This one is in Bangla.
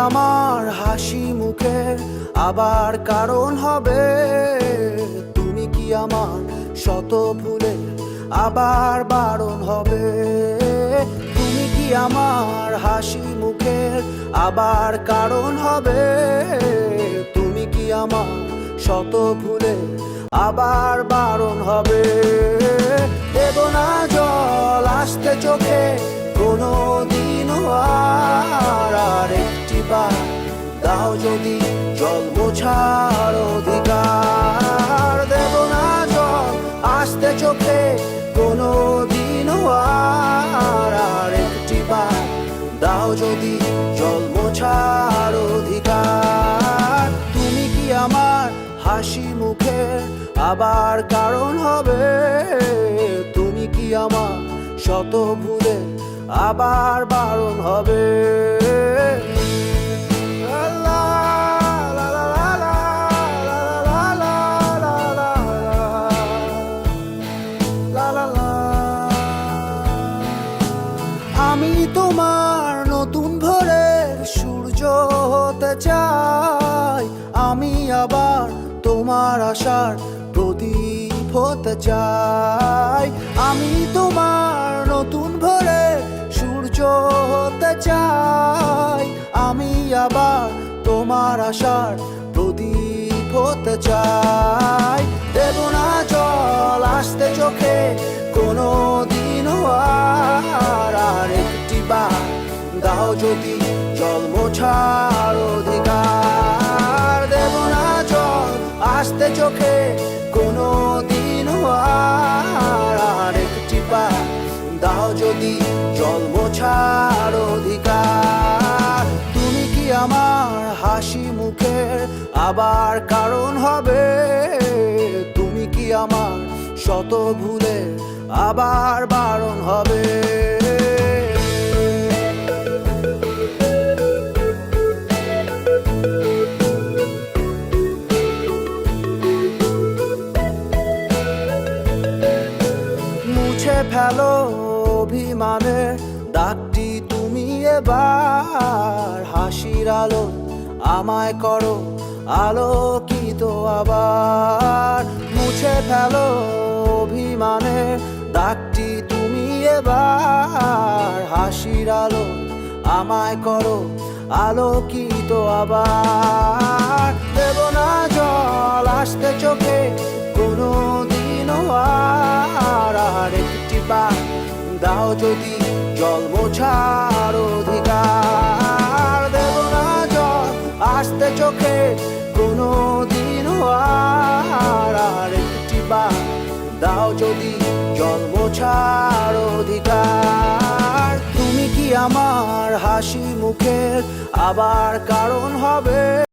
আমার হাসি মুখের আবার কারণ হবে? তুমি কি আমার শত ভুলের আবার বারণ হবে? তুমি কি আমার হাসি মুখের আবার কারণ হবে? তুমি কি আমার শত ভুলের আবার বারণ হবে? দেব না জল আসতে চোখে কোনো দিনও আর একটি বার দাও যদি জল মোছার অধিকার। দেব না জল আসতে চোখে কোনো দিনও আর একটি বার দাও যদি জল মোছার অধিকার। তুমি কি আমার হাসি মুখের আবার কারণ হবে? তুমি কি আমার শত ভুলে আবার বারণ হবে? আমি তোমার নতুন ভোরের সূর্য হতে চাই, আমি আবার তোমার আশার প্রদীপ হতে চাই। আমি তোমার নতুন ভোরের সূর্য হতে চাই, আমি আবার তোমার আশার প্রদীপ হতে চাই। দেব না জল আসতে চোখে কোনো দিনও আর একটি বার দাও যদি জল মোছার অধিকার। দেব না জল আসতে চোখে কোনো দিনও আর একটি বার দাও যদি জল মোছার অধিকার। তুমি কি আমার হাসি মুখের আবার কারণ হবে? তুমি কি আমার শত ভুলে আবার বারণ হবে? মুছে ফেলো অভিমানের দাগটি তুমি এবার, হাসির আলো আমায় করো আলোকিত আবার। মুছে ফেলো অভিমানের দাগটি তুমি এবার, হাসির আলো আমায় করো আলোকিত আবার। দেব না জল আসতে চোখে কোনো দিনও আর একটি বার দাও যদি জল মোছার অধিকার। দেব না জল আসতে চোখে কোনো দিনও আর একটি বার দাও যদি জল মোছার অধিকার। তুমি কি আমার হাসি মুখের আবার কারণ হবে?